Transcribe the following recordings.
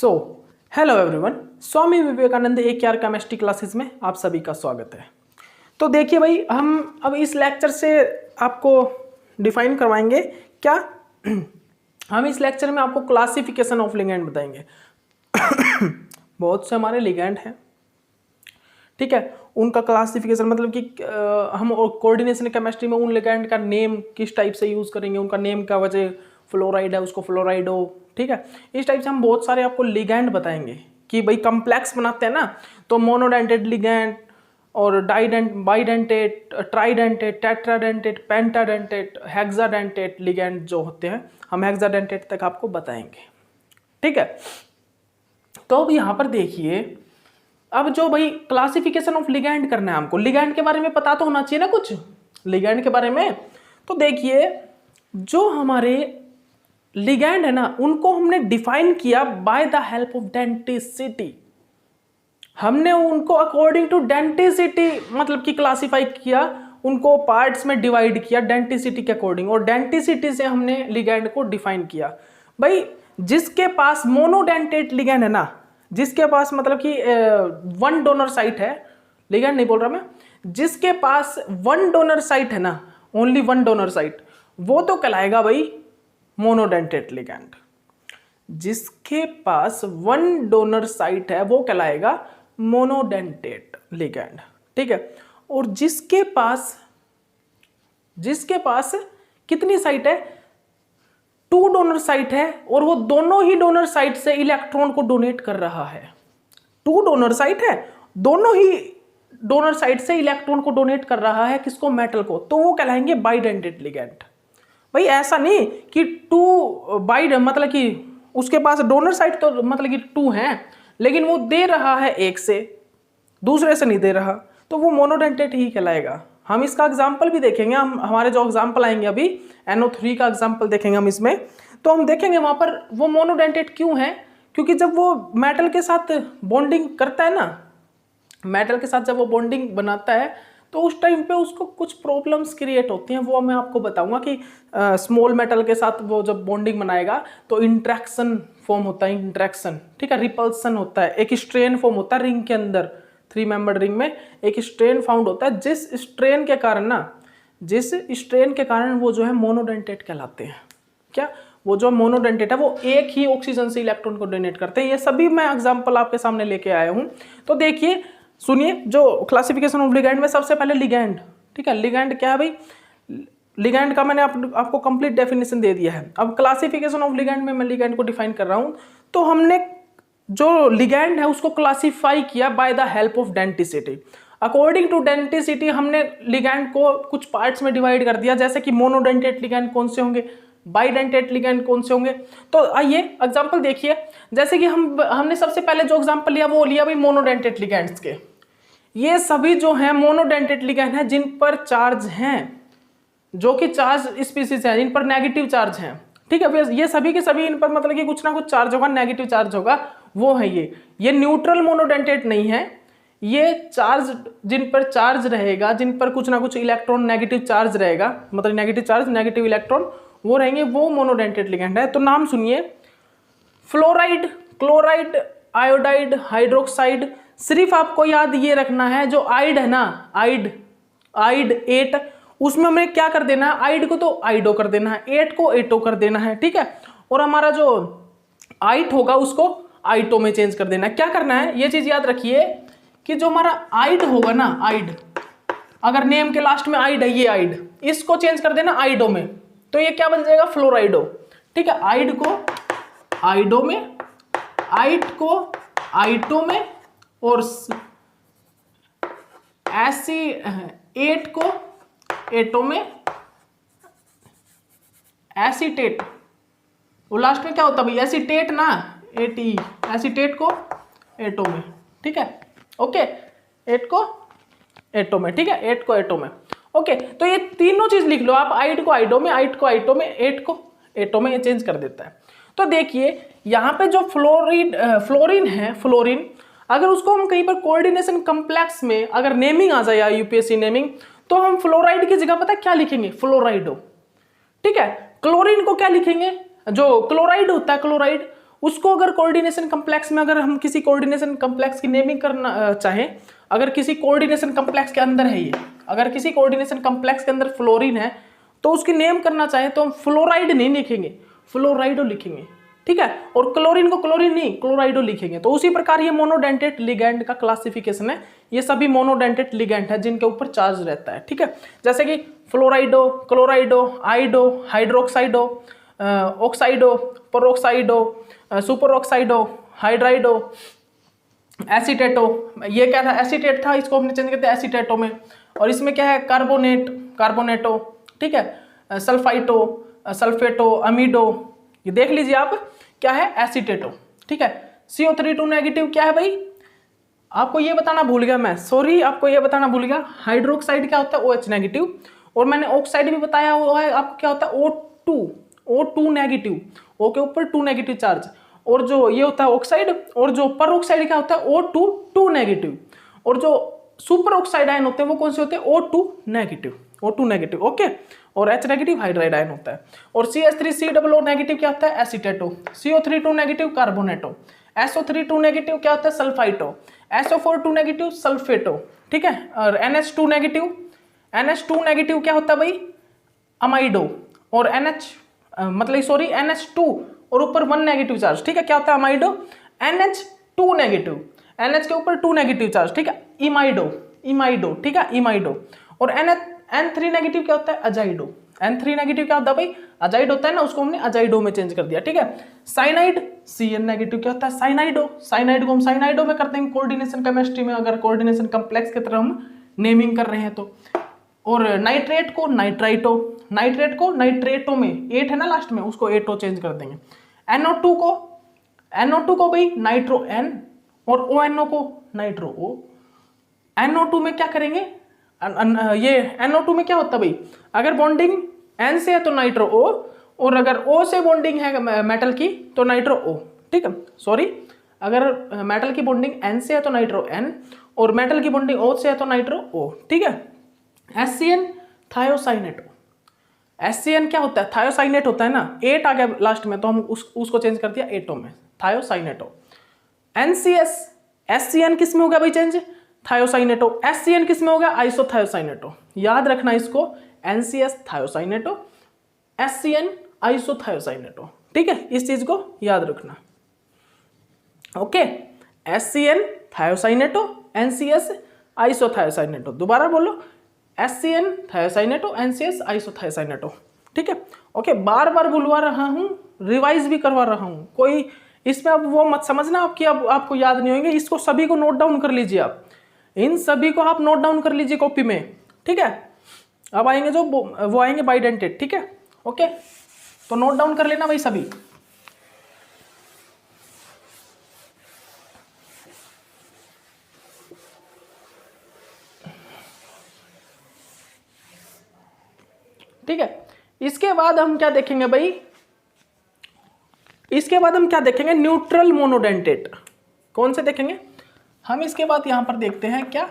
So hello everyone, Swami Vivekananda AKR chemistry classes में आप सभी का स्वागत है। तो देखिए भाई, हम अब इस लेक्चर से आपको डिफाइन करवाएंगे क्या। हम इस लेक्चर में आपको क्लासिफिकेशन ऑफ लिगेंड बताएंगे। बहुत से हमारे लिगेंड हैं, ठीक है, उनका क्लासिफिकेशन मतलब कि हम कोऑर्डिनेशन केमिस्ट्री में उन लिगेंड का नेम किस टाइप से यूज़ करेंगे, उनका नेम का वजह फ्लोराइड है उसको फ्लोराइडो, ठीक है। इस टाइप से हम बहुत सारे आपको लिगेंड बताएंगे कि भाई कम्प्लेक्स बनाते हैं ना, तो मोनोडेंटेट लिगेंड और bidentate, tridentate, tetradentate, pentadentate, hexadentate ligand जो होते हैं, हम हेक्साडेंटेट तक आपको बताएंगे, ठीक है। तो अब यहाँ पर देखिए, अब जो भाई क्लासिफिकेशन ऑफ लिगेंड करना है हमको, लिगेंड के बारे में पता तो होना चाहिए ना कुछ लिगेंड के बारे में। तो देखिए, जो हमारे लिगेंड है ना, उनको हमने डिफाइन किया by the help of denticity. हमने उनको अकॉर्डिंग टू डेंटिसिटी मतलब कि क्लासिफाई किया, उनको पार्ट्स में डिवाइड किया डेंटिसिटी के अकॉर्डिंग, और डेंटिसिटी से हमने लिगेंड को डिफाइन किया। भाई जिसके पास मोनोडेंटेट लिगेंड है ना, जिसके पास मतलब कि वन डोनर साइट है, लिगेंड नहीं बोल रहा मैं, जिसके पास वन डोनर साइट है ना, ओनली वन डोनर साइट, वो तो कहलाएगा भाई मोनोडेंटेट लिगेंड। जिसके पास वन डोनर साइट है वो कहलाएगा मोनोडेंटेट लिगेंड, ठीक है। और जिसके पास कितनी साइट है, टू डोनर साइट है, और वो दोनों ही डोनर साइट से इलेक्ट्रॉन को डोनेट कर रहा है। टू डोनर साइट है, दोनों ही डोनर साइट से इलेक्ट्रॉन को डोनेट कर रहा है, किसको, मेटल को, तो वो कहलाएंगे बाइडेंटेट लिगेंड। भाई ऐसा नहीं कि टू बाइड मतलब कि उसके पास डोनर साइट तो मतलब कि टू है, लेकिन वो दे रहा है एक से, दूसरे से नहीं दे रहा, तो वो मोनोडेंटेट ही कहलाएगा। हम इसका एग्जाम्पल भी देखेंगे, हम हमारे जो एग्जाम्पल आएंगे अभी NO3 का एग्जाम्पल देखेंगे हम इसमें, तो हम देखेंगे वहां पर वो मोनोडेंटेट क्यों है। क्योंकि जब वो मेटल के साथ बॉन्डिंग करता है ना, मेटल के साथ जब वो बॉन्डिंग बनाता है, तो उस टाइम पे उसको कुछ प्रॉब्लम्स क्रिएट होती हैं। वो मैं आपको बताऊंगा कि स्मॉल मेटल के साथ वो जब बॉन्डिंग बनाएगा तो इंट्रैक्शन फॉर्म होता है, इंट्रैक्शन, ठीक है, रिपल्सन होता है, एक स्ट्रेन फॉर्म होता है रिंग के अंदर, 3 मेंबर्ड रिंग में एक स्ट्रेन फाउंड होता है, जिस स्ट्रेन के कारण वो जो है मोनोडेंटेट कहलाते हैं। क्या वो जो मोनोडेंटेट है वो एक ही ऑक्सीजन से इलेक्ट्रॉन को डोनेट करते हैं। ये सभी मैं एग्जाम्पल आपके सामने लेके आया हूँ। तो देखिए सुनिए, जो क्लासिफिकेशन ऑफ लिगेंड में सबसे पहले लिगेंड, ठीक है, लिगेंड क्या है भाई, लिगेंड का मैंने आपको कंप्लीट डेफिनेशन दे दिया है। अब क्लासिफिकेशन ऑफ लिगेंड में मैं लिगेंड को डिफाइन कर रहा हूं। तो हमने जो लिगेंड है उसको क्लासिफाई किया by the help of density. According to density हमने लिगेंड को कुछ पार्ट्स में डिवाइड कर दिया, जैसे कि मोनोडेंटेट लिगेंड कौन से होंगे, बाइडेंटेट लिगेंड कौन से होंगे। तो आइए एग्जांपल देखिए, जैसे कि हमने सबसे पहले जो एग्जांपल लिया वो लिया भाई मोनोडेंटेट लिगेंड्स के। ये सभी जो हैं मोनोडेंटेट लिगेंड हैं जिन पर चार्ज हैं, जो कि चार्ज स्पीसीज हैं, इन पर नेगेटिव चार्ज हैं, ठीक है। ये सभी के सभी इन पर मतलब कि कुछ ना कुछ चार्ज होगा, नेगेटिव चार्ज होगा, वो है ये न्यूट्रल मोनोडेंटेट नहीं है। ये चार्ज जिन पर चार्ज रहेगा, जिन पर कुछ ना कुछ इलेक्ट्रॉन नेगेटिव चार्ज रहेगा, मतलब नेगेटिव चार्ज नेगेटिव इलेक्ट्रॉन वो रहेंगे, वो मोनोडेंटेट लिगेंड है। तो नाम सुनिए, फ्लोराइड, क्लोराइड, आयोडाइड, हाइड्रोक्साइड। सिर्फ आपको याद ये रखना है, जो आइड है ना, आइड 8, उसमें हमें क्या कर देना है, आइड को तो आइडो कर देना है, 8 को एटो कर देना है, ठीक है। और हमारा जो आइट होगा उसको आइटो में चेंज कर देना है। क्या करना है, ये चीज याद रखिए कि जो हमारा आइड होगा ना, आइड, अगर नेम के लास्ट में आइड है, ये आइड, इसको चेंज कर देना आइडो में, तो ये क्या बन जाएगा, फ्लोराइडो, ठीक है। आइड को आइडो में, आइट को आइटो में, और एट को एटो में, एसीटेट, वो लास्ट में क्या होता है भाई, एसीटेट ना, एटी, एसीटेट को एटो में, ठीक है, ओके, एट को एटो में, ठीक है, एट को एटो में, ओके। तो ये तीनों चीज लिख लो आप, आइड को आइडो में, आइट को आइटो में, एट को एटो में, ये चेंज कर देता है। तो देखिए यहाँ पे जो फ्लोरीन है, फ्लोरीन अगर उसको हम कहीं पर कोऑर्डिनेशन कॉम्प्लेक्स में अगर नेमिंग आ जाए, यूपीएससी नेमिंग, तो हम फ्लोराइड की जगह पता है क्या लिखेंगे, फ्लोराइडो, ठीक है। क्लोरीन को क्या लिखेंगे, जो क्लोराइड होता है, क्लोराइड उसको अगर कोऑर्डिनेशन कम्प्लेक्स में, अगर हम किसी कोऑर्डिनेशन कम्प्लेक्स की नेमिंग करना चाहें, अगर किसी कोऑर्डिनेशन कम्प्लेक्स के अंदर है ये, अगर किसी कोऑर्डिनेशन कम्प्लेक्स के अंदर फ्लोरीन है तो उसकी नेम करना चाहें तो हम फ्लोराइड नहीं लिखेंगे, फ्लोराइडो लिखेंगे, ठीक है। और क्लोरीन को क्लोरीन नहीं, क्लोराइडो लिखेंगे। तो उसी प्रकार ये मोनोडेंटेट लिगैंड का क्लासिफिकेशन है। ये सभी मोनोडेंटेट लिगैंड है जिनके ऊपर चार्ज रहता है, ठीक है। जैसे कि फ्लोराइडो, क्लोराइडो, आइडो, हाइड्रोक्साइडो, ऑक्साइडो, पेरोक्साइडो, सुपर ऑक्साइडो, हाइड्राइडो, एसीटेटो। ये क्या था, एसीटेट था, इसको हमने चेंज करते हैं एसीटेटो में। और इसमें क्या है, कार्बोनेट, कार्बोनेटो, ठीक है, सल्फाइटो, सल्फेटो, अमीडो, ये देख लीजिए आप क्या है, एसीटेटो, ठीक है। CO3 नेगेटिव क्या है भाई, आपको ये बताना भूल गया मैं, सॉरी, आपको ये बताना भूल गया। हाइड्रोक्साइड क्या होता है, OH नेगेटिव। और मैंने ऑक्साइड भी बताया हुआ है आपको, क्या होता है, O2 नेगेटिव, O के ऊपर 2 नेगेटिव चार्ज। और जो ये होता है ऑक्साइड, और जो पर क्या होता है, O2 नेगेटिव। और जो सुपर ऑक्साइड आयन होते हैं वो कौन से होते हैं, O2 नेगेटिव, ओके। और H नेगेटिव हाइड्राइड आयन होता है। और CH3COO नेगेटिव क्या होता है, एसीटेटो। CO32 negative कार्बोनेटो। SO32 नेगेटिव क्या होता है, सल्फाइटो। SO42 नेगेटिव सल्फेटो, ठीक है। और NH2 नेगेटिव क्या होता है भाई, अमाइडो। और NH2 और ऊपर 1 नेगेटिव चार्ज, ठीक है, क्या होता है, अमाइडो। NH2 नेगेटिव, NH के ऊपर 2 नेगेटिव चार्ज, ठीक है, इमाइडो, ठीक है, इमाइडो। और N3 नेगेटिव क्या होता है, अजाइडो। N3 नेगेटिव क्या होता है भाई, अजाइड होता है ना, उसको हमने अजाइडो में चेंज कर दिया, ठीक है। साइनाइड, CN नेगेटिव क्या होता है, साइनाइडो। साइनाइड को हम साइनाइडो में करते हैं कोऑर्डिनेशन केमिस्ट्री में, अगर कोऑर्डिनेशन कम्प्लेक्स की तरह हम नेमिंग कर रहे हैं तो। और नाइट्रेट को नाइट्राइटो, नाइट्रेट को नाइट्रेटो में 8 है ना लास्ट में, उसको एटो चेंज कर देंगे। NO2 को भाई नाइट्रो N, और ONO को नाइट्रो O। NO2 में क्या करेंगे, ये NO2 में क्या होता है भाई, अगर बॉन्डिंग N से है तो नाइट्रो O, और अगर O से बॉन्डिंग है मेटल की तो नाइट्रो O, ठीक है, सॉरी, अगर मेटल की बॉन्डिंग N से है तो नाइट्रो N, और मेटल की बॉन्डिंग O से है तो नाइट्रो O, ठीक है। SCN thiocyanato. SCN क्या होता है, थायोसाइनेट होता है ना, 8 आ गया लास्ट में तो हम उसको चेंज कर दिया एटो में, थायोसाइनेटो। NCS, SCN किस में हो गया भाई चेंज, थायोसाइनेटो। SCN किस में हो गया, आइसोथायोसाइनेटो। याद रखना इसको, NCS थायोसाइनेटो, SCN आइसोथायोसाइनेटो, ठीक है, इस चीज को याद रखना, ओके। SCN thiocyanato, NCS आइसोथायोसाइनेटो। दोबारा बोलो, SCN थायोसाइनेटो, NCS आइसोथायोसाइनेटो, ठीक है, ओके। बार बार बुलवा रहा हूं, रिवाइज भी करवा रहा हूं, कोई इसमें अब वो मत समझना आपकी, अब आपको याद नहीं होंगे, इसको सभी को नोट डाउन कर लीजिए आप, इन सभी को आप नोट डाउन कर लीजिए कॉपी में, ठीक है। अब आएंगे जो वो आएंगे बाइडेंटेड, ठीक है, ओके। तो नोट डाउन कर लेना भाई सभी। ठीक है, इसके बाद हम क्या देखेंगे भाई, इसके बाद हम क्या देखेंगे, न्यूट्रल मोनोडेंटेट। कौन से देखेंगे हम, इसके बाद यहां पर देखते हैं क्या,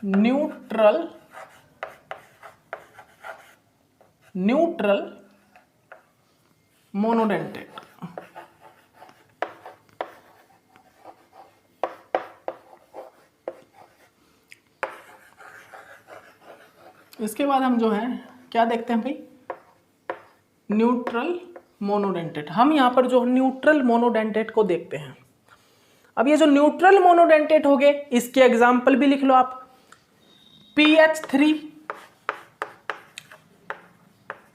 न्यूट्रल मोनोडेंटेट। इसके बाद हम जो है क्या देखते हैं भाई, न्यूट्रल मोनोडेंटेट। हम यहां पर जो न्यूट्रल मोनोडेंटेट को देखते हैं। अब ये जो न्यूट्रल मोनोडेंटेट हो गए, इसके एग्जाम्पल भी लिख लो आप। PH3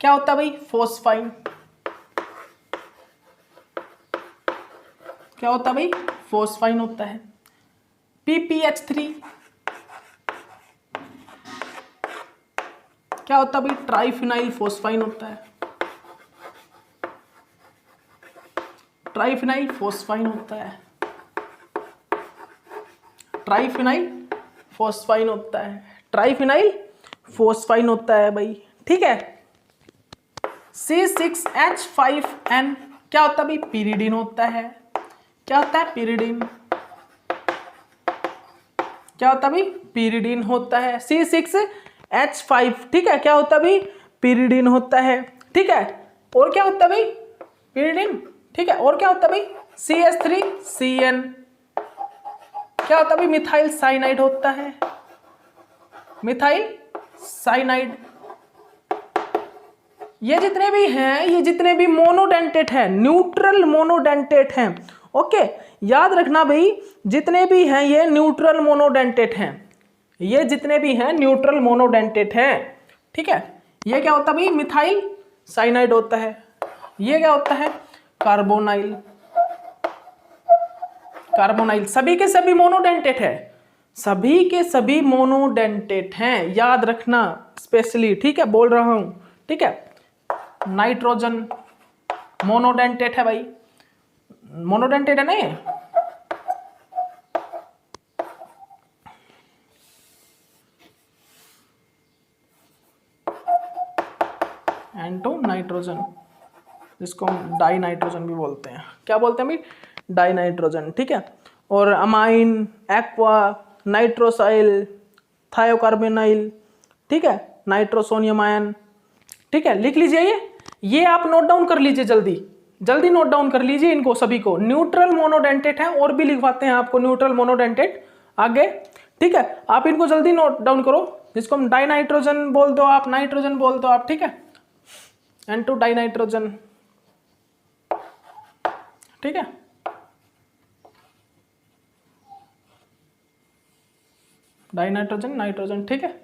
क्या होता है भाई, फोस्फाइन। क्या होता है भाई, फोस्फाइन होता है। PPH3 क्या होता है भाई, ट्राइफिनाइल फोस्फाइन होता है। ट्राइफिनाइल फोस्फाइन होता है, ट्राइफिनाइल फोस्फाइन होता है, ट्राइफिनाइल फोस्फाइन होता है भाई, ठीक है। C6H5N क्या होता है भाई, पिरिडीन होता है। क्या होता है, पिरिडीन। क्या होता है भाई, पिरिडीन होता है। C6H5, ठीक है, क्या होता है भाई, पिरिडीन होता है, ठीक है। और क्या होता है भाई, pyridine, ठीक है। और क्या होता है भाई CH3CN, क्या होता है भाई मिथाइल साइनाइड होता है, मिथाइल साइनाइड। ये जितने भी मोनोडेंटेट हैं, न्यूट्रल मोनोडेंटेट हैं, ओके। याद रखना भाई जितने भी हैं ये न्यूट्रल मोनोडेंटेट हैं, ये जितने भी हैं न्यूट्रल मोनोडेंटेट हैं, ठीक है। ये क्या होता है भाई मिथाइल साइनाइड होता है। ये क्या होता है कार्बोनाइल, कार्बोनाइल। सभी के सभी मोनोडेंटेट है, सभी के सभी मोनोडेंटेट हैं, याद रखना स्पेशली, ठीक है, बोल रहा हूं, ठीक है। नाइट्रोजन मोनोडेंटेट है भाई, मोनोडेंटेट है ना ये। N2 नाइट्रोजन, जिसको हम डाई नाइट्रोजन भी बोलते हैं। क्या बोलते हैं भाई डाई नाइट्रोजन, ठीक है। और अमाइन, एक्वा, नाइट्रोसाइल, थायोकार्बोनाइल, ठीक है, नाइट्रोसोनियम आयन, ठीक है। लिख लीजिए ये आप नोट डाउन कर लीजिए, जल्दी जल्दी नोट डाउन कर लीजिए इनको सभी को। न्यूट्रल मोनोडेंटेट है, और भी लिखवाते हैं आपको न्यूट्रल मोनोडेंटेट आगे, ठीक है। आप इनको जल्दी नोट डाउन करो, जिसको हम डाई नाइट्रोजन बोल दो आप, नाइट्रोजन बोल दो आप, ठीक है। N2 डाई नाइट्रोजन, ठीक है। डाई नाइट्रोजन, नाइट्रोजन, ठीक है।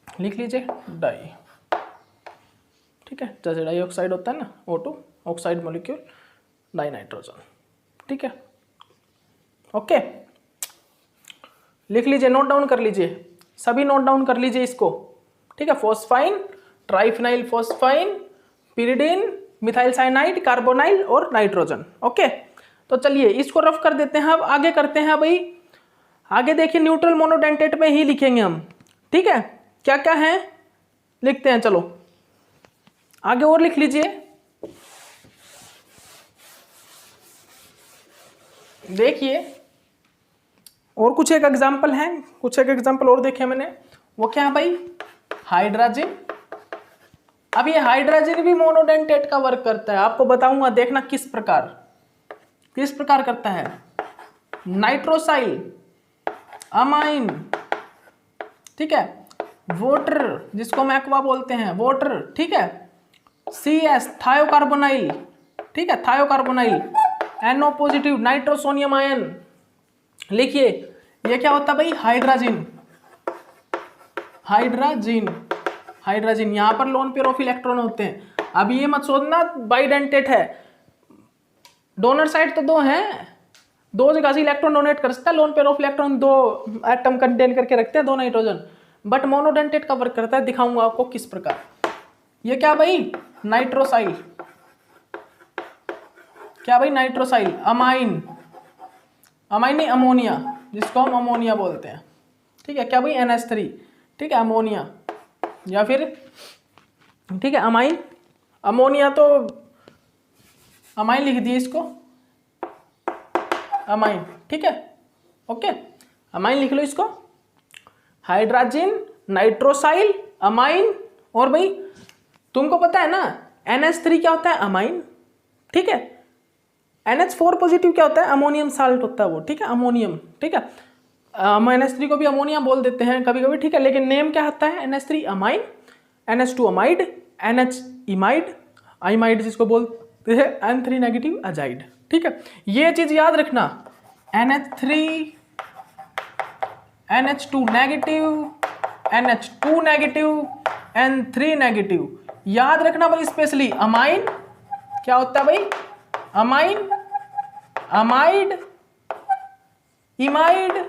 लिख लीजिए डाई, ठीक है। जैसे डाइऑक्साइड होता है ना O2 oxide molecule, die nitrogen, ठीक है, ओके। लिख लीजिए, नोट डाउन कर लीजिए, सभी नोट डाउन कर लीजिए इसको, ठीक है। Phosphine, triphenyl phosphine, pyridine, methyl cyanide, carbonyl और नाइट्रोजन, ओके। तो चलिए इसको रफ कर देते हैं। अब आगे करते हैं भाई, आगे देखिए न्यूट्रल मोनोडेंटेट में ही लिखेंगे हम, ठीक है। क्या क्या है लिखते हैं, चलो आगे और लिख लीजिए। देखिए और कुछ एक एग्जाम्पल है, कुछ एक एग्जाम्पल और देखे मैंने, वो क्या है भाई हाइड्रोजन। अब ये हाइड्रोजन भी मोनोडेंटेट का वर्क करता है, आपको बताऊंगा, देखना किस प्रकार करता है। नाइट्रोसाइल, अमाइन, ठीक है, वाटर जिसको हम एक्वा बोलते हैं, वाटर, ठीक है, CS थायोकार्बोनाइल, ठीक है, थायोकार्बोनाइल, NO पॉजिटिव नाइट्रोसोनियम आयन। लिखिए ये क्या होता है भाई हाइड्रोजन, हाइड्रोजन, हाइड्रोजन। यहां पर लोन पेयर ऑफ इलेक्ट्रॉन होते हैं। अब ये मत सोचना बाइडेंटेट है, डोनर साइड तो दो हैं, दो जगह से इलेक्ट्रॉन डोनेट कर सकता है। लोन पेयर ऑफ इलेक्ट्रॉन दो एटम कंटेन करके रखते हैं, दो नाइट्रोजन, बट मोनोडेंटेट का वर्क करता है। दिखाऊंगा आपको किस प्रकार। ये क्या भाई नाइट्रोसाइल, क्या भाई नाइट्रोसाइल, अमाइन, अमाइन नहीं अमोनिया, जिसको हम अमोनिया बोलते हैं, ठीक है। क्या भाई NH3, ठीक है, अमोनिया, या फिर ठीक है अमाइन, अमोनिया तो अमाइन लिख दिए इसको, अमाइन, ठीक है, ओके, अमाइन लिख लो इसको। हाइड्रोजन, नाइट्रोसाइल, अमाइन, और भाई तुमको पता है ना NH3 क्या होता है अमाइन, ठीक है। NH4 पॉजिटिव क्या होता है अमोनियम साल्ट होता है वो, ठीक है, अमोनियम, ठीक है। NH3 को भी अमोनिया बोल देते हैं कभी कभी, ठीक है, लेकिन नेम क्या होता है NH3 amine, NH2 amide, NH इमाइड, आइमाइड जिसको बोलते हैं, N3 नेगेटिव अजाइड, ठीक है। ये चीज याद रखना, NH3, NH2 negative, NH2 negative, N3 negative, याद रखना भाई। स्पेशली अमाइन क्या होता है भाई अमाइन, अमाइड, इमाइड,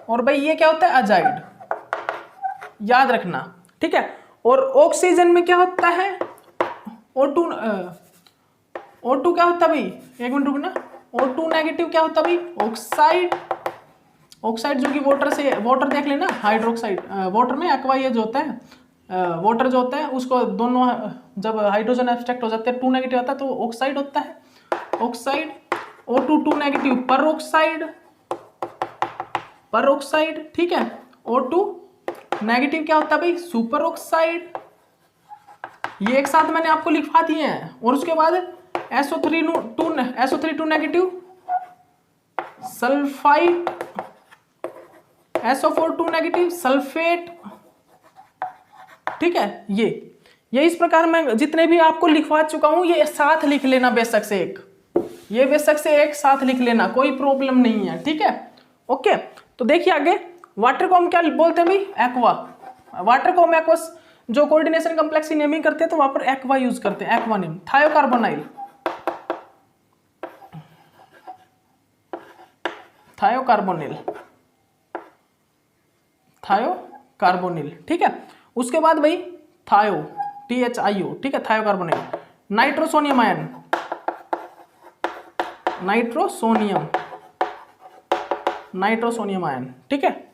और भाई ये क्या होता है अजाइड, याद रखना, ठीक है। और ऑक्सीजन में क्या होता है O2, O2 क्या होता है भाई, एक मिनट रुकना, O2 नेगेटिव क्या होता है भाई ऑक्साइड, ऑक्साइड जो कि वाटर से, वाटर देख लेना हाइड्रोक्साइड, वाटर में एक्वा ये जो होता है, वाटर जो होता है उसको दोनों जब हाइड्रोजन एब्स्ट्रैक्ट हो जाते हैं 2 नेगेटिव आता है तो ऑक्साइड होता है, oxide. O2 2 negative peroxide, peroxide, ठीक है। O2 नेगेटिव क्या होता है भाई सुपर ऑक्साइड, ये एक साथ मैंने आपको लिखवा दिए हैं। और उसके बाद SO3 negative sulphide, SO4 2 negative sulphate, ठीक है। ये इस प्रकार मैं जितने भी आपको लिखवा चुका हूं ये साथ लिख लेना बेशक से एक, ये बेशक से एक साथ लिख लेना, कोई प्रॉब्लम नहीं है, ठीक है। ओके, तो देखिए आगे वाटर को हम क्या बोलते हैं भाई, एक्वा। वाटर को हम एक्वस, जो कोऑर्डिनेशन कॉम्प्लेक्स की नेमिंग करते हैं तो वहां पर एक्वा यूज करते हैं, एक्वा नेम। थायोकार्बोनाइल, थायोकार्बोनिल, थायोकार्बोनिल, ठीक है। उसके बाद भाई थायो, THIO, ठीक है, थायोकार्बोनिल। नाइट्रोसोनियम आयन, नाइट्रोसोनियम आयन, ठीक है।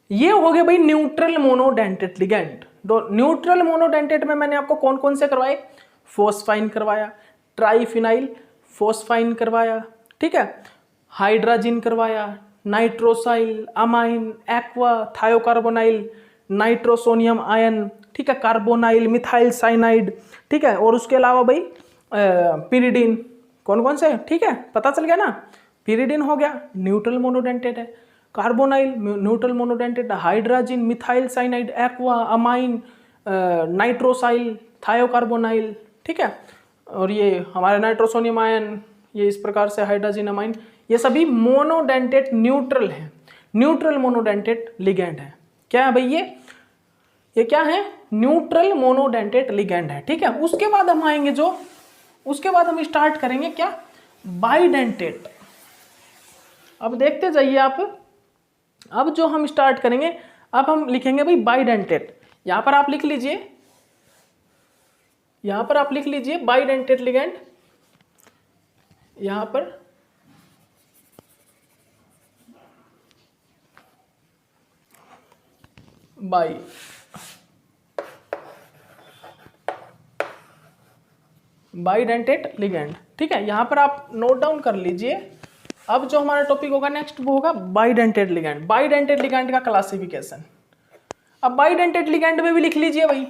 ये हो गए भाई neutral monodentate ligand. Neutral monodentate में मैंने आपको कौन कौन से करवाए, फोस्फाइन करवाया, ट्राइफिनाइल फोस्फाइन करवाया, ठीक है, हाइड्राजिन करवाया, नाइट्रोसाइल, अमाइन, एक्वा, थायोकार्बोनाइल, नाइट्रोसोनियम आयन, ठीक है, कार्बोनाइल, मिथाइल साइनाइड, ठीक है। और उसके अलावा भाई पिरिडिन, कौन कौन से, ठीक है, पता चल गया ना। पिरिडिन हो गया, न्यूट्रल मोनोडेंटेट है। Carbonyl neutral monodentate, hydrazine, methyl cyanide, aqua, amine, nitrosyl, thiocarbonyl, ठीक है। और ये हमारे नाइट्रोसोनियम आयन, ये इस प्रकार से हाइड्राजिन, अमाइन, ये सभी मोनोडेंटेट न्यूट्रल है, न्यूट्रल मोनोडेंटेट लिगेंड है। क्या है भाई ये क्या है, न्यूट्रल मोनोडेंटेट लिगेंड है, ठीक है। उसके बाद हम आएंगे उसके बाद हम स्टार्ट करेंगे क्या, बाइडेंटेट। अब देखते जाइए आप, अब जो हम स्टार्ट करेंगे, अब हम लिखेंगे भाई बाइडेंटेट। यहां पर आप लिख लीजिए, यहां पर आप लिख लीजिए बाइडेंटेट लिगेंड, यहां पर बाइडेंटेट लिगेंड, ठीक है। यहां पर आप नोट डाउन कर लीजिए। अब जो हमारा टॉपिक होगा नेक्स्ट वो होगा बाइडेंटेट लिगेंड। बाइडेंटेट लिगेंड का क्लासिफिकेशन। अब बाइडेंटेट लिगेंड में भी लिख लीजिए भाई,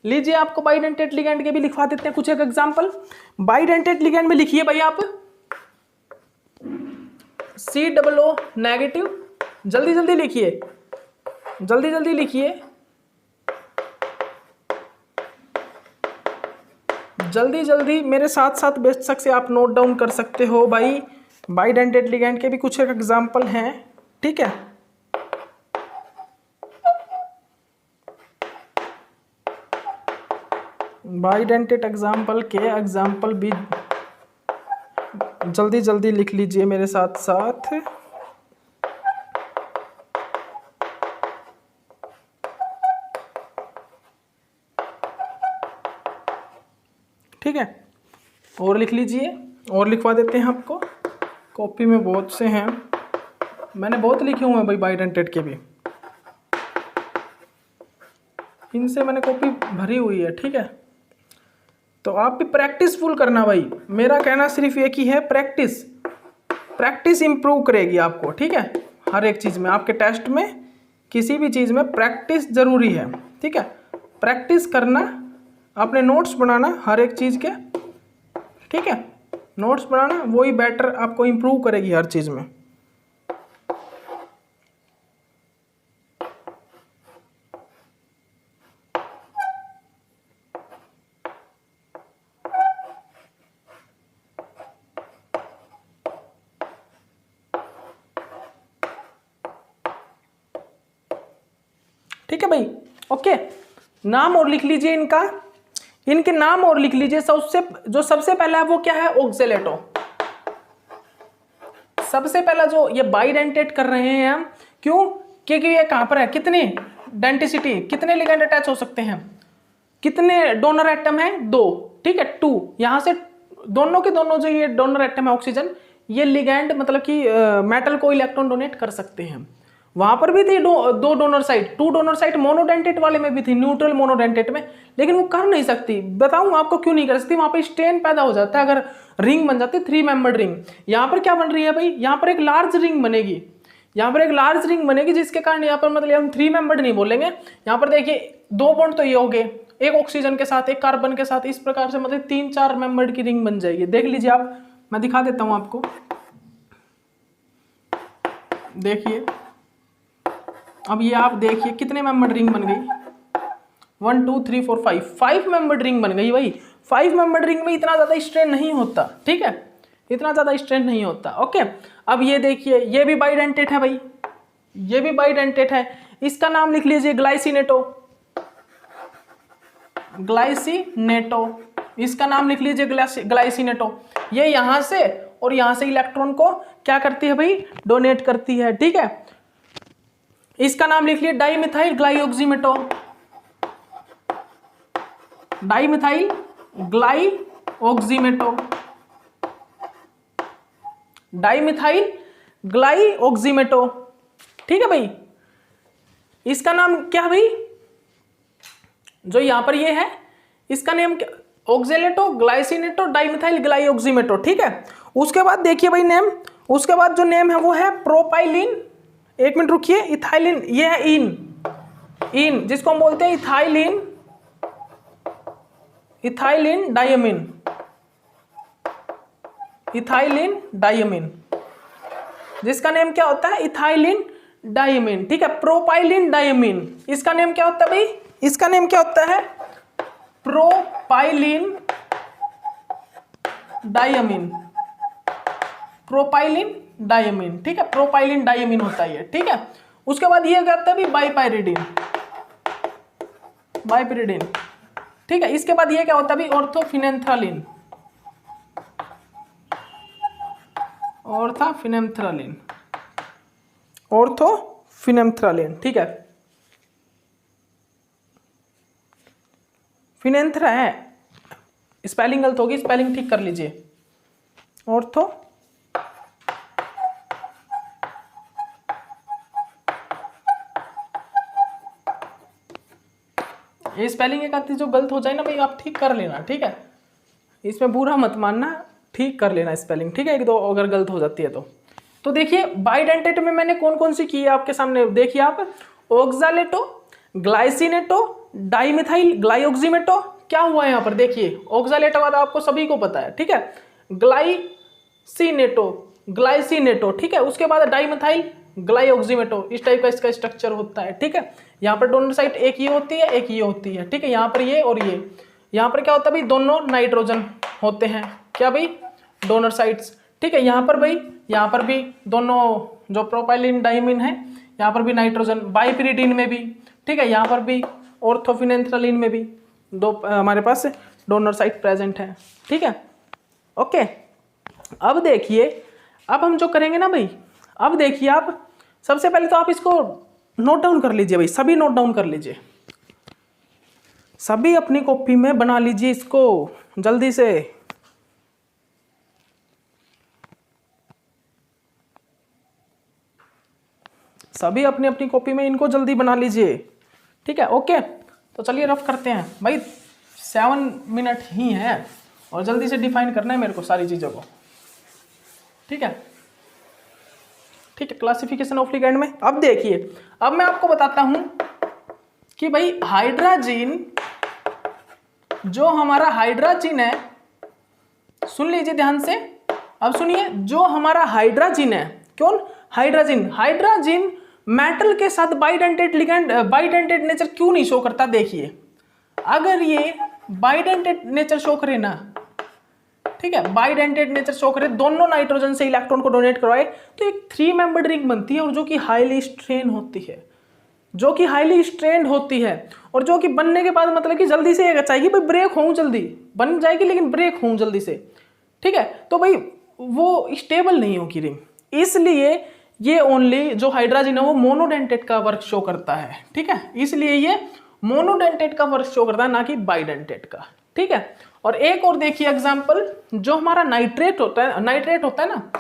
लीजिए आपको बाइडेंटेट लिगेंड के भी लिखवा देते हैं कुछ एक एग्जांपल। बाइडेंटेट लिगेंड में लिखिए भाई आप COO नेगेटिव, जल्दी जल्दी लिखिए, जल्दी जल्दी लिखिए, जल्दी जल्दी मेरे साथ साथ बेशक से आप नोट डाउन कर सकते हो भाई। बाइडेंटेट लिगेंड के भी कुछ एक एग्जांपल हैं, ठीक है। बाइडेंटेट एग्जांपल के एग्जांपल भी जल्दी जल्दी लिख लीजिए मेरे साथ साथ। ठीक है, और लिख लीजिए, और लिखवा देते हैं आपको, कॉपी में बहुत से हैं, मैंने बहुत लिखे हुए हैं भाई बाइडेंटेट के भी, इनसे मैंने कॉपी भरी हुई है, ठीक है। तो आप भी प्रैक्टिस फुल करना भाई, मेरा कहना सिर्फ एक ही है, प्रैक्टिस, प्रैक्टिस इंप्रूव करेगी आपको, ठीक है। हर एक चीज़ में, आपके टेस्ट में, किसी भी चीज़ में प्रैक्टिस ज़रूरी है, ठीक है। प्रैक्टिस करना, अपने नोट्स बनाना हर एक चीज़ के, ठीक है, नोट्स बनाना, वही बेटर आपको इंप्रूव करेगी हर चीज़ में। ठीक है भाई, ओके। नाम और लिख लीजिए इनका, इनके नाम और लिख लीजिए। सबसे पहला है वो क्या है, ऑक्जेलेटो। सबसे पहला जो ये बाइडेंटेट कर रहे हैं हम, क्यों, क्योंकि ये कहां पर है, कितने डेंटिसिटी, कितने लिगेंड अटैच हो सकते हैं, कितने डोनर एटम है, 2, ठीक है, 2। यहां से दोनों के दोनों जो ये डोनर एटम है ऑक्सीजन, ये लिगेंड मतलब कि मेटल को इलेक्ट्रॉन डोनेट कर सकते हैं। वहां पर भी थी दो donor site, 2 donor site monodentate वाले में भी थी, न्यूट्रल मोनोडेंटेट में, लेकिन वो कर नहीं सकती। बताऊं आपको क्यों नहीं कर सकती, वहां पे स्टेन पैदा हो जाता है, अगर रिंग बन जाती है 3 मेंबर्ड रिंग। यहां पर क्या बन रही है भाई, यहां पर एक लार्ज रिंग बनेगी, यहां पर एक लार्ज रिंग बनेगी, जिसके कारण यहां पर मतलब हम 3 मेंबर्ड नहीं बोलेंगे। यहां पर देखिए 2 बॉन्ड तो ये हो गए, एक ऑक्सीजन के साथ, एक कार्बन के साथ, इस प्रकार से मतलब 3-4 मेंबर्ड की रिंग बन जाएगी। देख लीजिए आप, मैं दिखा देता हूं आपको। देखिए अब ये आप देखिए कितने मेंबर्ड रिंग बन गई, 1 2 3 4 5 मेंबर्ड रिंग बन गई भाई। 5 मेंबर्ड रिंग में इतना ज्यादा स्ट्रेन नहीं होता, ठीक है, इतना ज्यादा स्ट्रेन नहीं होता। ओके, अब ये देखिए ये भी बाइडेंटेट है भाई, ये भी बाइडेंटेट है। इसका नाम लिख लीजिए ग्लाइसिनेटो, ग्लाइसिनेटो, इसका नाम लिख लीजिए ग्लाइसिनेटो। ये यहां से और यहां से इलेक्ट्रॉन को क्या करती है भाई, डोनेट करती है, ठीक है। इसका नाम लिख लिए डाइमिथाइल ग्लाइऑक्सीमेटो, डाइमिथाइल ग्लाइऑक्सीमेटो, डाइमिथाइल ग्लाइऑक्सीमेटो, ठीक है भाई। इसका नाम क्या है भाई, जो यहां पर ये है इसका नेम ऑक्जेलेटो, ग्लाइसिनेटो, डाइमिथाइल ग्लाइऑक्सीमेटो, ठीक है। उसके बाद देखिए भाई नेम, उसके बाद जो नेम है वो है प्रोपाइलिन, एक मिनट रुकिए, इथाइलिन, ये है इन जिसको हम बोलते हैं ethylene, ethylene diamine, ethylene diamine, जिसका नेम क्या होता है, इथाइलिन डायमीन, ठीक है। प्रोपाइलिन डायमीन, इसका नेम क्या होता है भाई, इसका नेम क्या होता है, प्रोपाइलिन डायमीन, प्रोपाइलिन डायमीन, ठीक है, प्रोपाइलिन डायमीन होता है ये, ठीक है। उसके बाद ये क्या होता है भाई, बाइपाइरिडिन, बाइपिरिडिन, ठीक है। इसके बाद ये क्या होता है भाई, ऑर्थोफिनेंथ्रालिन, ऑर्थोफिनेंथ्रालिन, ऑर्थोफिनेंथ्रालिन, ठीक है। फिनेंथ्रा है, स्पेलिंग गलत होगी, स्पेलिंग ठीक कर लीजिए, ऑर्थो ये स्पेलिंग एक आती जो गलत हो जाए ना भाई, आप ठीक कर लेना, ठीक है, इसमें बुरा मत मानना, ठीक कर लेना स्पेलिंग, ठीक है, एक दो अगर गलत हो जाती है तो देखिए बाइडेंटेट में मैंने कौन कौन सी की है आपके सामने, देखिए आप, ऑक्सालेटो, ग्लाइसिनेटो, डाइमिथाइल ग्लाइऑक्सीमेटो, क्या हुआ है यहाँ पर देखिए, ऑक्सालेटो वाला आपको सभी को पता है, ठीक है, ग्लाइसिनेटो, ग्लाइसिनेटो, ठीक है। उसके बाद डाइमिथाइल ग्लाइऑक्सीमेटो, इस टाइप का इसका स्ट्रक्चर होता है, ठीक है। यहाँ पर डोनर साइट एक ये होती है, एक ये होती है, ठीक है। यहाँ पर ये और ये, यहाँ पर क्या होता है भाई, दोनों नाइट्रोजन होते हैं, क्या भाई, डोनर साइट्स, ठीक है। यहाँ पर भाई, यहाँ पर भी दोनों जो प्रोपाइलिन डायमीन है, यहाँ पर भी नाइट्रोजन, बाइपिरिडिन में भी, ठीक है, यहाँ पर भी ऑर्थोफिनेंथ्रालिन में भी दो हमारे पास डोनर साइट प्रेजेंट है, ठीक है, ओके। अब देखिए, अब हम जो करेंगे ना भाई, अब देखिए आप, सबसे पहले तो आप इसको नोट डाउन कर लीजिए भाई, सभी नोट डाउन कर लीजिए, सभी अपनी कॉपी में बना लीजिए इसको जल्दी से। सभी अपनी अपनी कॉपी में इनको जल्दी बना लीजिए, ठीक है, ओके। तो चलिए रफ करते हैं भाई, 7 मिनट ही है और जल्दी से डिफाइन करना है मेरे को सारी चीज़ों को, ठीक है, ठीक है। क्लासिफिकेशन ऑफ लिगेंड में अब देखिए, अब मैं आपको बताता हूं कि भाई हाइड्राजीन, जो हमारा हाइड्राजीन है, सुन लीजिए ध्यान से, अब सुनिए, जो हमारा हाइड्राजीन है, कौन, हाइड्राजीन, हाइड्राजीन मेटल के साथ बाइडेंटेट लिगेंड, बाइडेंटेट नेचर क्यों नहीं शो करता, देखिए अगर ये बाइडेंटेट नेचर शो करे ना, ठीक है, बाइडेंटेट नेचर शो करे, दोनों नाइट्रोजन से इलेक्ट्रॉन को डोनेट करवाए, तो एक 3 मेंबर्ड रिंग बनती है, और जो कि हाईली स्ट्रेन होती है, जो कि हाईली स्ट्रेंड होती है, और जो कि बनने के बाद मतलब कि जल्दी से चाहिए भाई, ब्रेक होऊं, जल्दी बन जाएगी लेकिन ब्रेक होऊं जल्दी से, ठीक है। तो भाई वो स्टेबल नहीं होगी रिंग, इसलिए ये ओनली जो हाइड्राजीन है वो मोनोडेंटेट का वर्क शो करता है, ठीक है, इसलिए ये मोनोडेंटेट का वर्क शो करता है, ना कि बाइडेंटेट का, ठीक है। और एक और देखिए एग्जांपल, जो हमारा नाइट्रेट होता है, नाइट्रेट होता है ना,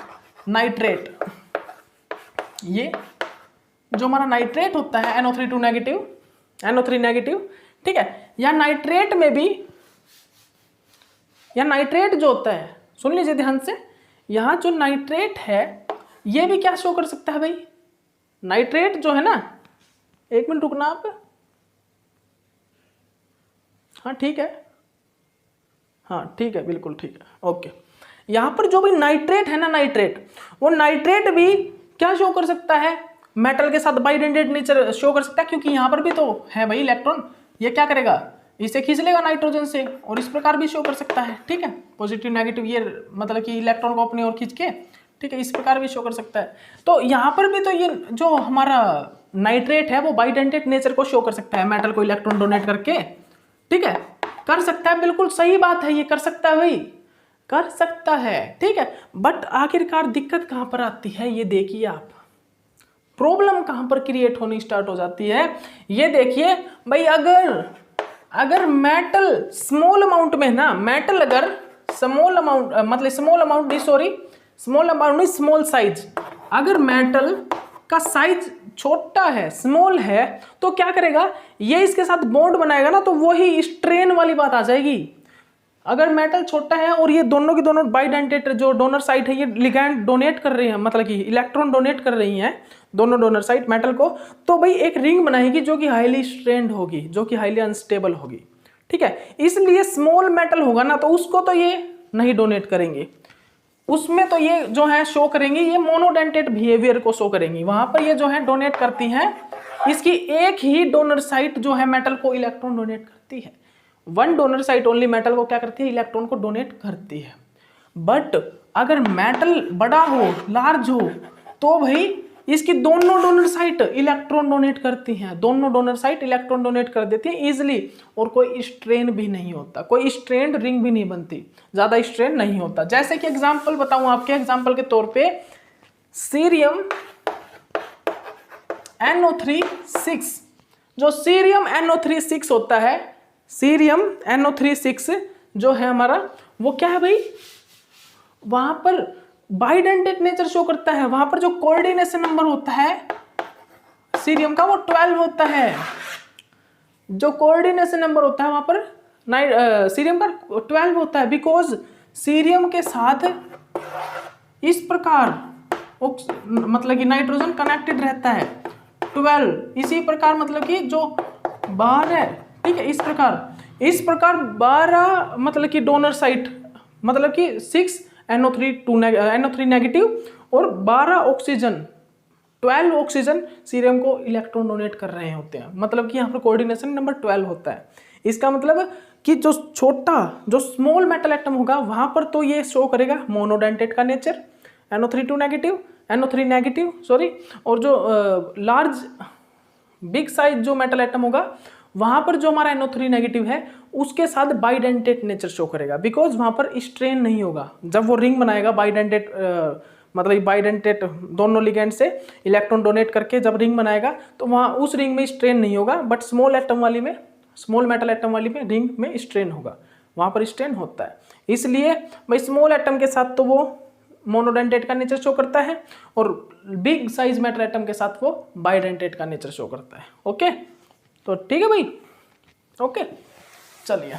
नाइट्रेट, ये जो हमारा नाइट्रेट होता है NO3 नेगेटिव, NO3 नेगेटिव, ठीक है, या नाइट्रेट में भी, या नाइट्रेट जो होता है, सुन लीजिए ध्यान से, यहां जो नाइट्रेट है ये भी क्या शो कर सकता है भाई, नाइट्रेट जो है ना, एक मिनट रुकना आप, हाँ ठीक है, हाँ ठीक है, बिल्कुल ठीक है, ओके। यहाँ पर जो भी नाइट्रेट है ना, नाइट्रेट, वो नाइट्रेट भी क्या शो कर सकता है, मेटल के साथ बाइडेंटेड नेचर शो कर सकता है, क्योंकि यहाँ पर भी तो है भाई इलेक्ट्रॉन, ये क्या करेगा, इसे खींच लेगा नाइट्रोजन से, और इस प्रकार भी शो कर सकता है, ठीक है, पॉजिटिव नेगेटिव, ये मतलब कि इलेक्ट्रॉन को अपनी ओर खींच के, ठीक है, इस प्रकार भी शो कर सकता है। तो यहाँ पर भी तो ये जो हमारा नाइट्रेट है वो बाइडेंटेड नेचर को शो कर सकता है, मेटल को इलेक्ट्रॉन डोनेट करके, ठीक है, कर सकता है, बिल्कुल सही बात है, ये कर सकता है भाई, कर सकता है, ठीक है। बट आखिरकार दिक्कत कहां पर आती है, ये देखिए आप, प्रॉब्लम कहां पर क्रिएट होनी स्टार्ट हो जाती है, ये देखिए भाई, अगर मेटल स्मॉल अमाउंट में ना, मेटल अगर स्मॉल अमाउंट, मतलब स्मॉल अमाउंट नहीं, सॉरी स्मॉल अमाउंट नहीं, स्मॉल साइज, अगर मेटल का साइज छोटा है, स्मॉल है, तो क्या करेगा, ये इसके साथ बॉन्ड बनाएगा ना, तो वही स्ट्रेन वाली बात आ जाएगी। अगर मेटल छोटा है और ये दोनों की दोनों बाइडेंटेट जो डोनर साइट है, ये लिगैंड डोनेट कर रही है, मतलब कि इलेक्ट्रॉन डोनेट कर रही हैं दोनों डोनर साइट मेटल को, तो भाई एक रिंग बनाएगी जो कि हाईली स्ट्रेन्ड होगी, जो कि हाईली अनस्टेबल होगी, ठीक है। इसलिए स्मॉल मेटल होगा ना, तो उसको तो ये नहीं डोनेट करेंगे, उसमें तो ये जो है शो करेंगी, ये मोनोडेंटेट बिहेवियर को शो करेंगी, वहां पर ये जो है डोनेट करती हैं, इसकी एक ही डोनर साइट जो है मेटल को इलेक्ट्रॉन डोनेट करती है, one donor site only metal को क्या करती है, इलेक्ट्रॉन को डोनेट करती है। बट अगर मेटल बड़ा हो, लार्ज हो, तो भाई इसकी दोनों डोनर साइट इलेक्ट्रॉन डोनेट करती हैं, दोनों डोनर साइट इलेक्ट्रॉन डोनेट कर देती हैं इजिली, और कोई स्ट्रेन भी नहीं होता, कोई स्ट्रेन रिंग भी नहीं बनती, ज्यादा स्ट्रेन नहीं होता। जैसे कि एग्जांपल बताऊं आपके, एग्जांपल के तौर पे सीरियम NO3 जो सीरियम NO3 होता है, सीरियम NO3 जो है हमारा, वो क्या है भाई, वहां पर बाइडेंटेट नेचर शो करता है, वहां पर जो कोऑर्डिनेशन नंबर होता है सीरियम का वो 12 होता है, जो कोऑर्डिनेशन नंबर होता है वहां पर सीरियम का 12 होता है, बिकॉज सीरियम के साथ इस प्रकार मतलब कि नाइट्रोजन कनेक्टेड रहता है 12, इसी प्रकार मतलब कि जो 12, ठीक है, इस प्रकार 12 मतलब कि डोनर साइट, मतलब कि 6 NO3 नेगेटिव और 12 ऑक्सीजन, 12 ऑक्सीजन सीरियम को इलेक्ट्रॉन डोनेट कर रहे होते हैं, मतलब कि यहाँ पर कोऑर्डिनेशन नंबर 12 होता है। इसका मतलब कि जो छोटा, जो स्मॉल मेटल एटम होगा वहां पर तो ये शो करेगा मोनोडेंटेट का नेचर, NO3 नेगेटिव सॉरी, और जो लार्ज बिग साइज जो मेटल एटम होगा वहां पर जो हमारा NO3 नेगेटिव है उसके साथ बाइडेंटेट नेचर शो करेगा, बिकॉज वहां पर स्ट्रेन नहीं होगा। जब वो रिंग बनाएगा बाइडेंटेट, मतलब बाइडेंटेट दोनों लिगेंड से इलेक्ट्रॉन डोनेट करके जब रिंग बनाएगा तो वहां उस रिंग में स्ट्रेन नहीं होगा, बट स्मॉल एटम वाली में, स्मॉल मेटल एटम वाली में रिंग में स्ट्रेन होगा, वहां पर स्ट्रेन होता है। इसलिए भाई स्मॉल एटम के साथ तो वो मोनोडेंटेट का नेचर शो करता है, और बिग साइज मेटल एटम के साथ वो बाइडेंटेट का नेचर शो करता है। ओके, तो ठीक है भाई, ओके, चलिए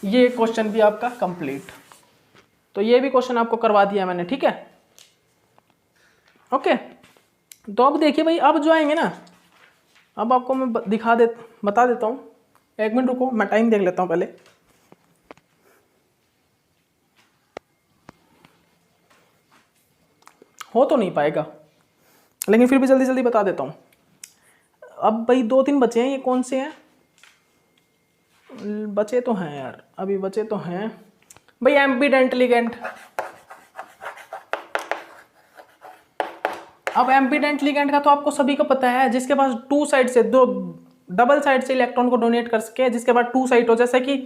ये क्वेश्चन भी आपका कंप्लीट, तो ये भी क्वेश्चन आपको करवा दिया मैंने, ठीक है, ओके। तो अब देखिए भाई, अब जो आएंगे ना, अब आपको मैं बता देता हूँ, एक मिनट रुको, मैं टाइम देख लेता हूँ पहले। हो तो नहीं पाएगा, लेकिन फिर भी जल्दी जल्दी बता देता हूँ। अब भाई 2-3 बचे हैं, ये कौन से हैं, बचे तो हैं यार, अभी बचे तो हैं भाई, एम्पीडेंट लिगेंड। अब एम्पीडेंट लिगेंड का तो आपको सभी को पता है, जिसके पास 2 साइड से, दो डबल साइड से इलेक्ट्रॉन को डोनेट कर सके, जिसके पास 2 साइड हो, जैसे कि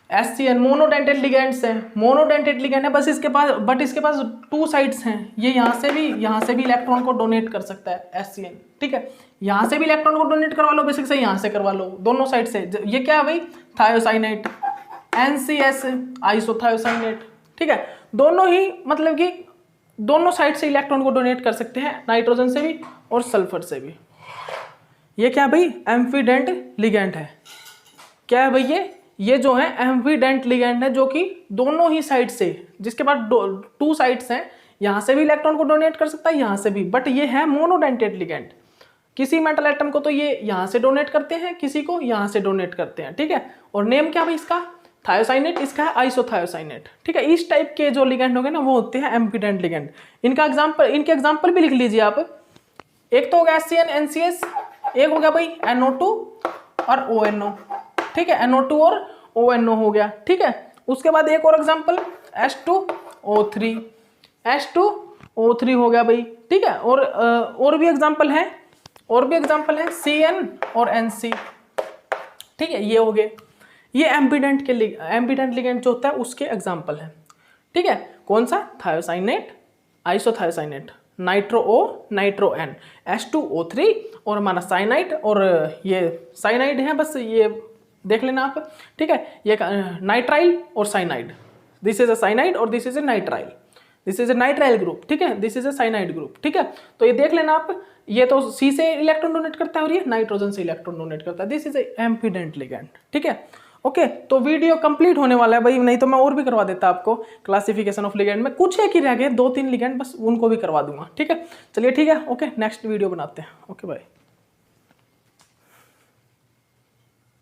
SCN मोनोडेंटेड लिगेंड्स है, मोनोडेंटेड लिगेंड है, बस इसके पास, बट इसके पास 2 साइड्स हैं, ये यहाँ से भी इलेक्ट्रॉन को डोनेट कर सकता है SCN, ठीक है, यहाँ से भी इलेक्ट्रॉन को डोनेट करवा लो, बेसिक से यहाँ से करवा लो, दोनों साइड से। ये क्या है भाई, थायोसाइनेट, NCS आइसोथायोसाइनेट, ठीक है, दोनों ही मतलब कि दोनों साइड से इलेक्ट्रॉन को डोनेट कर सकते हैं, नाइट्रोजन से भी और सल्फर से भी। ये क्या भाई, एम्फीडेंट लिगेंड है। क्या है भाई, ये जो है एम्फीडेंट लिगेंड है, जो कि दोनों ही साइड से, जिसके पास 2 साइड्स हैं, यहाँ से भी इलेक्ट्रॉन को डोनेट कर सकता है, यहाँ से भी, बट ये है मोनोडेंटेड लिगेंड। किसी मेटल एटम को तो ये यहाँ से डोनेट करते हैं, किसी को यहाँ से डोनेट करते हैं, ठीक है। और नेम क्या भाई इसका, थायोसाइनेट, इसका है आइसोथायोसाइनेट, ठीक है। इस टाइप के जो लिगेंड होंगे ना वो होते हैं एम्पीडेंट लिगेंड। इनका एग्जाम्पल, इनके एग्जाम्पल भी लिख लीजिए आप। एक तो हो गया HCN NCS, एक हो गया भाई NO2 और ONO, ठीक है, NO2 और ONO हो गया, ठीक है। उसके बाद एक और एग्जाम्पल H2O3, H2O3 हो गया भाई, ठीक है। और भी एग्जाम्पल है, CN और NC, ठीक है, ये हो गए। ये एम्पीडेंट लिगेंड जो होता है उसके एग्जाम्पल है, ठीक है। कौन सा, thiocyanate, isothiocyanate, nitro O, nitro N, H2O3 और हमारा साइनाइड, और ये साइनाइड है, बस ये देख लेना आप, ठीक है। ये नाइट्राइल और cyanide, this is a cyanide और this is a nitrile, this is a nitrile group, ठीक है, this is a cyanide group, ठीक है। तो ये देख लेना आप, ये तो C से इलेक्ट्रॉन डोनेट करता है और ये नाइट्रोजन से इलेक्ट्रॉन डोनेट करता है, दिस इज ए एम्पीडेंट लिगेंड, ठीक है। ओके, तो वीडियो कंप्लीट होने वाला है भाई, नहीं तो मैं और भी करवा देता आपको क्लासिफिकेशन ऑफ लिगेंड में। कुछ एक ही रह गए, 2-3 लिगेंड बस, उनको भी करवा दूंगा, ठीक है। चलिए ठीक है, ओके, नेक्स्ट वीडियो बनाते हैं, ओके बाय।